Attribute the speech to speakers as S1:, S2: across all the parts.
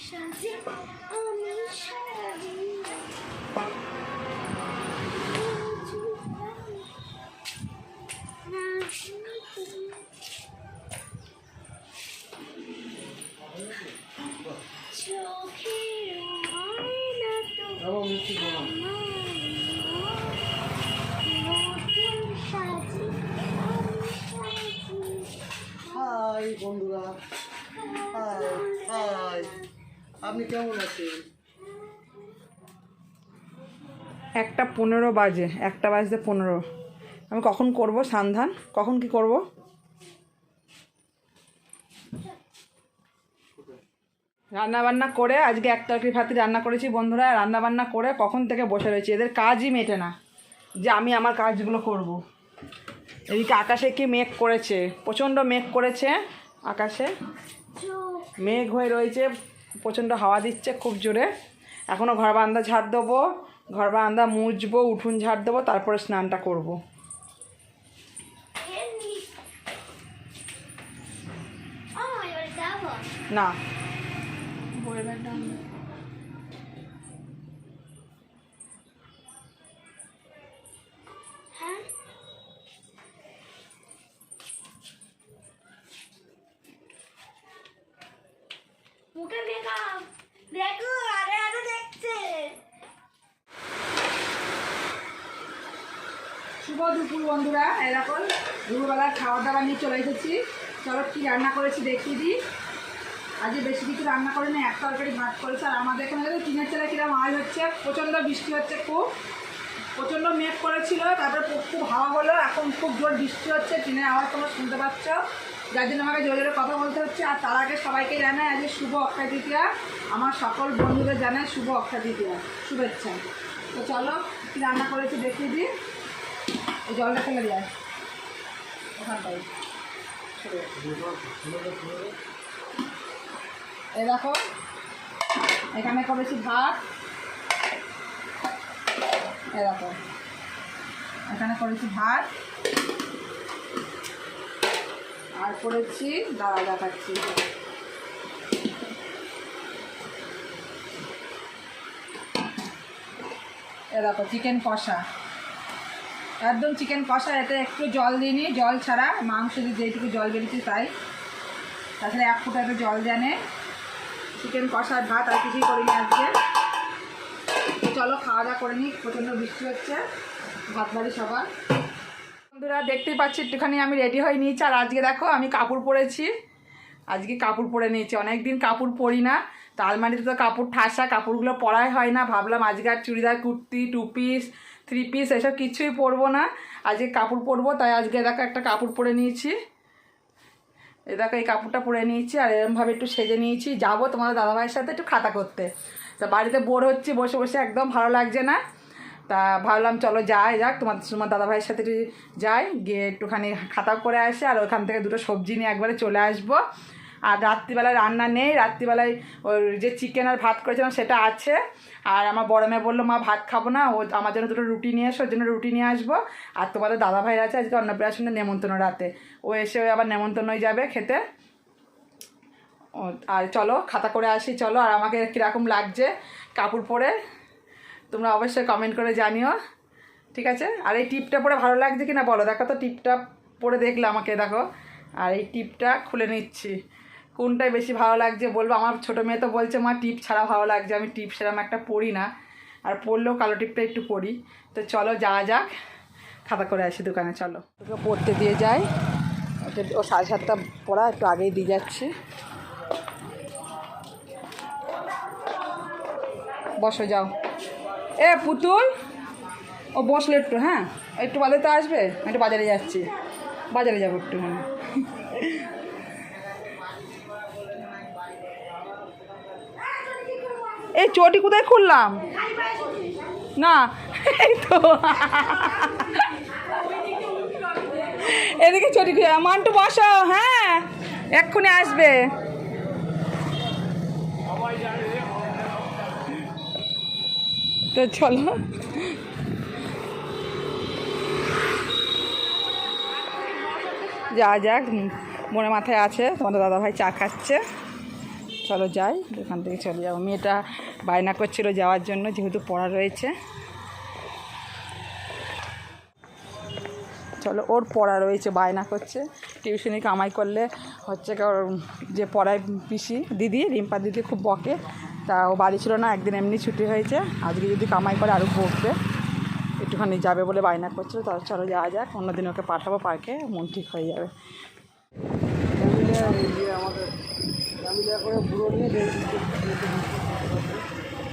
S1: High বন্ধুরা, high high, আপনি কেমন আছেন?
S2: 1:15 বাজে, 1টা বাজতে 15। আমি কখন করব সন্ধান, কখন কি করব? রান্না বান্না করে আজকে 1 তরকারি ভাতি রান্না করেছি বন্ধুরা। রান্না বান্না করে কখন থেকে বসে রয়েছি, এদের কাজই মেটে না যে আমি আমার কাজগুলো করব। এদিকে আকাশে কি মেঘ করেছে, প্রচণ্ড মেঘ করেছে, আকাশে মেঘ হয়ে রয়েছে, প্রচণ্ড হাওয়া দিচ্ছে খুব জোরে। এখনও ঘর বারান্দা ঝাড় দেবো, ঘর বারান্দা মুছবো, উঠোন ঝাড় দেবো, তারপরে স্নানটা করব। না
S3: মুখে মেকআপ দেখো, আরে আরে দেখছে।
S2: শুভ দুপুর বন্ধুরা, এরকম দুপুরবেলার খাওয়া দাওয়া নিয়ে চলে এসেছি। চলো কী রান্না করেছি দেখিয়ে দিই। আজকে বেশি কিছু রান্না করে না, 1 তরকারি ভাত করেছে। আর আমাদের এখানে টিনের চালে কিরম আওয়াজ হচ্ছে, প্রচণ্ড বৃষ্টি হচ্ছে, খুব প্রচণ্ড মেঘ করেছিল, তারপরে খুব হাওয়া হলো, এখন খুব জোর বৃষ্টি হচ্ছে, টিনের আওয়াজ তোমরা শুনতে পাচ্ছ, যার জন্য আমাকে জোরে জোরে কথা বলতে হচ্ছে। আর তার আগে সবাইকে জানাই আজকে শুভ অক্ষয় তৃতীয়া, আমার সকল বন্ধুদের জানাই শুভ অক্ষয় তৃতীয়া শুভেচ্ছা। তো চলো কী রান্না করেছি দেখিয়ে দিই। এই জলটা ফেলে দেয় ওখানটায়, এই দেখো এখানে করেছি ভাত, এই দেখো এখানে করেছি ভাত, আর করেছি দাঁড়া দেখাচ্ছি, এই দেখো চিকেন কষা, একদম চিকেন কষা। এতে একটু জল দিইনি, জল ছাড়া মাংস দিয়ে যেটুকু জল বেরিয়েছে তাই, তাছাড়া 1 ফুটা একটু জল জানে। চিকেন কষার ভাত, আর কিছুই করিনি আজকে। চলো খাওয়া দাওয়া করে নিই, প্রচণ্ড বৃষ্টি হচ্ছে, ভাত বাড়ি সবার। বন্ধুরা দেখতেই পাচ্ছি একটুখানি আমি রেডি হয়ে নিয়েছি। আর আজকে দেখো আমি কাপড় পরেছি, আজকে কাপড় পরে নিয়েছি, অনেক দিন কাপড় পরি না, তো আলমারিতে তো কাপড় ঠাসা, কাপড়গুলো পরাই হয় না। ভাবলাম আজকে আর চুড়িদার, কুর্তি, 2 পিস 3 পিস এসব কিছুই পরবো না, আজকে কাপড় পরবো। তাই আজকে দেখো একটা কাপড় পরে নিয়েছি, এ দেখো এই কাপড়টা পরে নিয়েছি। আর এরমভাবে একটু সেজে নিয়েছি, যাবো তোমাদের দাদাভাইয়ের সাথে একটু খাতা করতে। তা বাড়িতে বোর হচ্ছি বসে বসে, একদম ভালো লাগছে না। তা ভাবলাম চলো যাক তোমার দাদাভাইয়ের সাথে একটু যাই, গিয়ে একটুখানি খাতা করে আসি, আর ওখান থেকে 2টো সবজি নিয়ে একবারে চলে আসবো। আর রাত্রিবেলায় রান্না নেই, রাত্রিবেলায় ওই যে চিকেন আর ভাত করেছিলাম সেটা আছে। আর আমার বড় মেয়ে বললো মা ভাত খাবো না, ও আমার জন্য 2টো রুটি নিয়ে এসো, ওর জন্য রুটি নিয়ে আসবো। আর তোমাদের দাদাভাইয়ের আছে আজকে অন্নপ্রাশনের নেমন্তন্ন রাতে, ও এসে আবার নেমন্তন্নই যাবে খেতে। আর চলো খাতা করে আসি চলো। আর আমাকে কীরকম লাগছে কাপড় পরে তোমরা অবশ্যই কমেন্ট করে জানিও, ঠিক আছে? আর এই টিপটা পরে ভালো লাগছে কি না বলো, দেখো তো টিপটা পরে দেখলে আমাকে দেখো। আর এই টিপটা খুলে নিচ্ছি, কোনটাই বেশি ভালো লাগছে বলবো। আমার ছোটো মেয়ে তো বলছে মা টিপ ছাড়া ভালো লাগছে, আমি টিপ সেরকম একটা পরি না, আর পরলেও কালো টিপটা একটু পরি। তো চলো যাক খাতা করে আসি দোকানে, চলো ওকে পড়তে দিয়ে যাই। ও 7:30টা পড়া, একটু আগেই দিয়ে যাচ্ছি। বসো যাও, এ পুতুল ও বসলো একটু, হ্যাঁ একটু বাদে তো আসবে, একটু বাজারে যাচ্ছি, বাজারে যাবো একটু। হ্যাঁ এই চটি কোথায় খুললাম না, এই তো এদিকে চটি খুলে মান্টু বসো, হ্যাঁ এক্ষুনি আসবে। তো চলো যাক মনে মাথায় আছে, তোমাদের দাদাভাই চা খাচ্ছে, চলো যাই, এখান থেকে চলে যাবো। মেয়েটা বায়না করছিল যাওয়ার জন্য, যেহেতু পড়া রয়েছে। চলো, ওর পড়া রয়েছে, বায়না করছে। টিউশনি কামাই করলে হচ্ছে ওর যে পড়ায় পিসি দিদি, রিম্পা দিদি খুব বকে। তা ও বাড়ি ছিল না, একদিন এমনি ছুটি হয়েছে। আজকে যদি কামাই করে আরও বকবে। একটুখানি যাবে বলে বায়না করছিল। তাহলে চলো যাওয়া যাক, অন্যদিন ওকে পাঠাবো পার্কে, মন ঠিক হয়ে যাবে।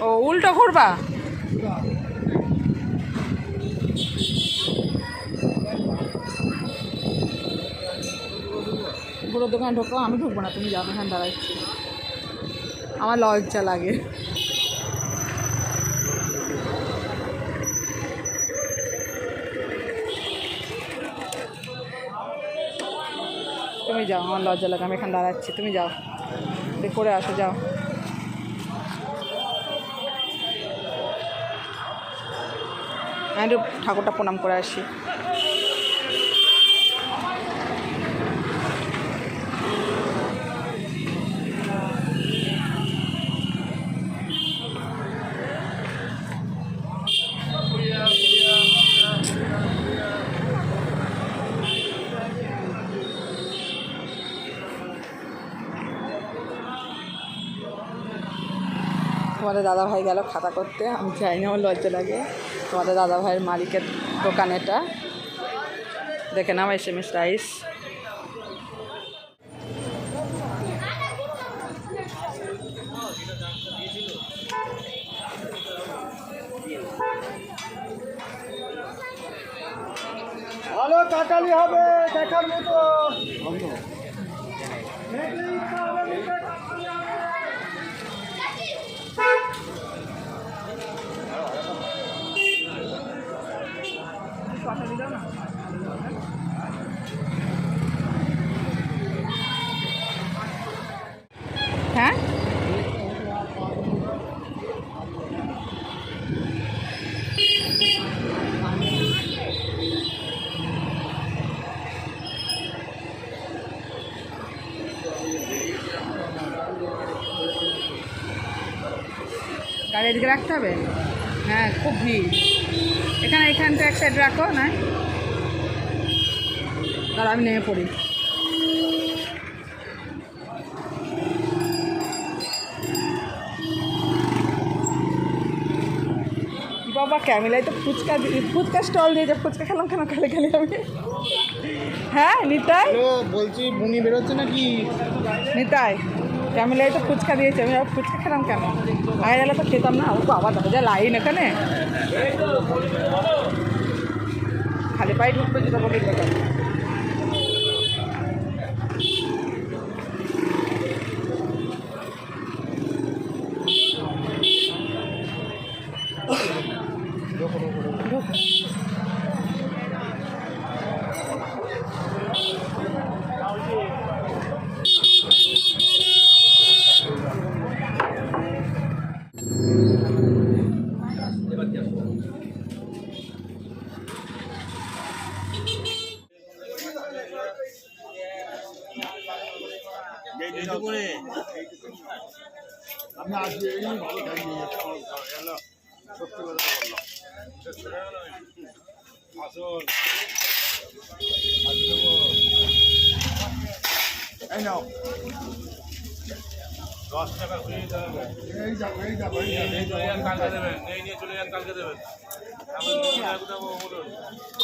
S2: ও উল্টো ঘুরবা? পুরো দোকানে ঢোকো, আমি ঢুকবো না, তুমি যাও, এখানে দাঁড়াচ্ছি, আমার লজ্জা লাগে। তুমি যাও, আমার লজ্জা লাগে, আমি এখানে দাঁড়াচ্ছি, তুমি যাও, করে আসো, যাও। আমি একটু ঠাকুরটা প্রণাম করে আসি। তোমাদের দাদাভাই গেল খাতা করতে, আমি চাই না, আমার লজ্জা লাগে। তোমাদের দাদাভাইয়ের মালিকের দোকান এটা, দেখে নাও, SMS রাইস।
S1: ভালো কাটালি হবে দেখার মতো।
S2: হ্যাঁ, গাড়ি এদিকে রাখতে হবে। হ্যাঁ, খুব ভিড় এখানটা এক সাইড রাখো না, তাহলে আমি নেমে পড়ি। বাবা, ক্যামেরায় তো ফুচকা স্টল দিয়েছে, ফুচকা খেলাম কেন খালি খালি আমি। হ্যাঁ নিতাই,
S1: বলছি বুনি বেরোচ্ছে নাকি?
S2: নিতাই ক্যামেরায় তো ফুচকা দিয়েছে, আমি আবার ফুচকা খেলাম কেন? আগে গেলে তো খেতাম না। ও আবার দেখো যা লাইন এখানে, খালি পায়ে ঢুকবে যেটা বলে দোকান।
S1: আমি আজকে ভালো থাকি, সত্যি কথা বললাম। এই নাও 10 টাকা ফ্রি দেবে। এই যাবো কালকে দেবেন, এই নিয়ে চলে যান, কালকে দেবেন।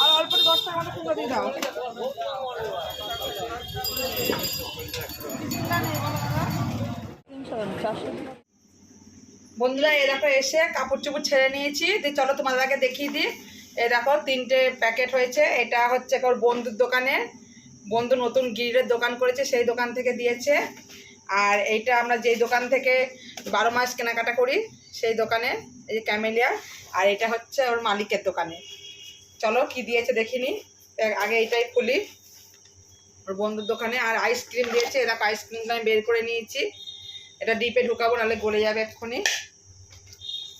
S2: আর অল্প 10 টাকা মতো কুমড়ো দিয়ে দাও। বন্ধুরা, এই দেখো এসে কাপড় চোপড় ছেড়ে নিয়েছি, দিয়ে চলো তোমাদেরকে দেখিয়ে দিই। এই দেখো 3টে প্যাকেট হয়েছে। এটা হচ্ছে ওর বন্ধুর দোকানে, বন্ধু নতুন গিরিলের দোকান করেছে, সেই দোকান থেকে দিয়েছে। আর এইটা আমরা যেই দোকান থেকে 12 মাস কেনাকাটা করি সেই দোকানে, এই যে ক্যামেলিয়া। আর এটা হচ্ছে ওর মালিকের দোকানে। চলো কি দিয়েছে দেখিনি, আগে এইটাই খুলি। ওর বন্ধুর দোকানে আর আইসক্রিম দিয়েছে। এরকম আইসক্রিমটা আমি বের করে নিয়েছি, এটা ডিপে ঢুকাবো, নাহলে গলে যাবে এক্ষুনি।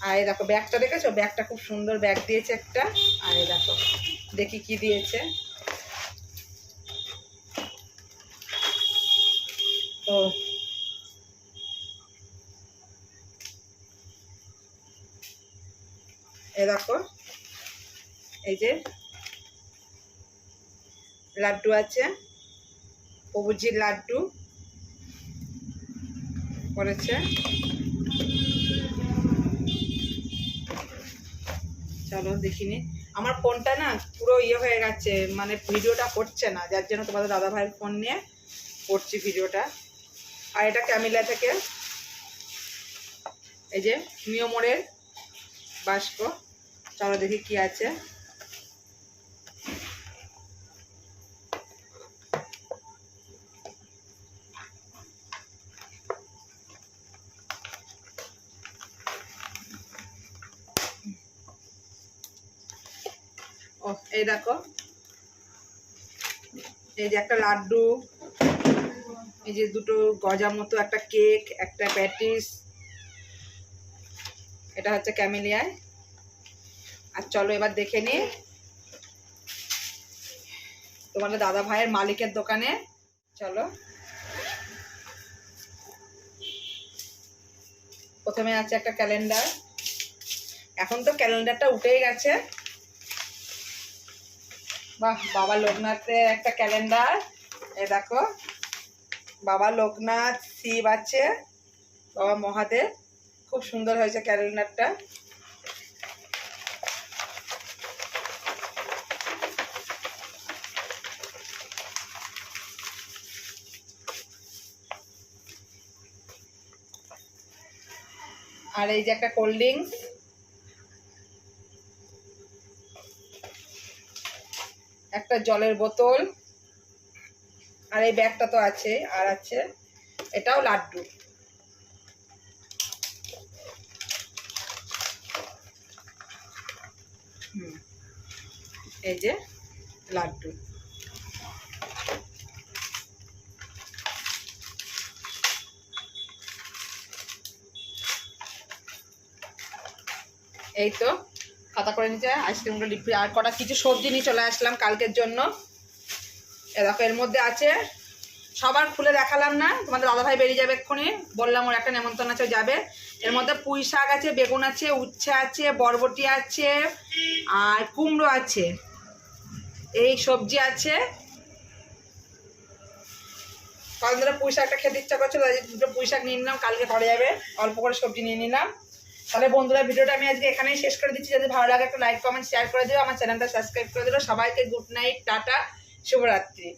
S2: আর এই দেখো ব্যাগটা দেখেছো, ব্যাগটা খুব সুন্দর ব্যাগ দিয়েছে একটা। আর এই দেখো দেখি কি দিয়েছে। তো এই দেখো এই যে লাড্ডু আছে, প্রভুজির লাড্ডু করেছে। চলো দেখিনি, আমার ফোনটা না পুরো ইয়ে হয়ে গেছে, মানে ভিডিওটা করছে না, যার জন্য তোমাদের দাদা ভাইয়ের ফোন নিয়ে করছি ভিডিওটা। আর এটা ক্যামিলা থেকে এই যে নিয়মোরের বাস্ক। চলো দেখি কি আছে। ও এই দেখো, এই যে একটা লাড্ডু, এই যে দুটো গজা মতো একটা কেক, একটা প্যাটিস, এটা হচ্ছে ক্যামেলিয়ায়। আর চলো এবার দেখে নি তোমাদের দাদা ভাইয়ের মালিকের দোকানে। চলো প্রথমে আছে একটা ক্যালেন্ডার, এখন তো ক্যালেন্ডারটা উঠেই গেছে। বাহ, বাবা লোকনাথের একটা ক্যালেন্ডার। এ দেখো বাবা লোকনাথ, শিব আছে, বাবা মহাদেব, খুব সুন্দর হয়েছে ক্যালেন্ডারটা। আর এই যে একটা কোল্ড ড্রিঙ্কস, একটা জলের বোতল, আর এই ব্যাগটা তো আছে, আর আছে এটাও লাড্ডু। এই যে লাড্ডু। এই তো খাতা করে নিচে আইসক্রিমগুলো লিপি, আর কটা কিছু সবজি নিয়ে চলে আসলাম কালকের জন্য। দেখো এর মধ্যে আছে, সবার খুলে দেখালাম না, তোমাদের দাদাভাই বেরিয়ে যাবে এক্ষুনি, বললাম ওর একটা নেমন্তন্ন আছে যাবে। এর মধ্যে পুঁই শাক আছে, বেগুন আছে, উচ্ছে আছে, বরবটি আছে, আর কুমড়ো আছে, এই সবজি আছে। কদিন ধরে পুঁই শাকটা খেতে ইচ্ছা করছিল, দুটো পুঁই শাক নিয়ে নিলাম, কালকে করা যাবে, অল্প করে সবজি নিয়ে নিলাম। তাহলে বন্ধুরা ভিডিওটা আমি আজকে এখানেই শেষ করে দিচ্ছি। যদি ভালো লাগে একটা লাইক কমেন্ট শেয়ার করে দিও, আমার চ্যানেলটা সাবস্ক্রাইব করে দিও। সবাইকে গুড নাইট, টাটা, শুভরাত্রি।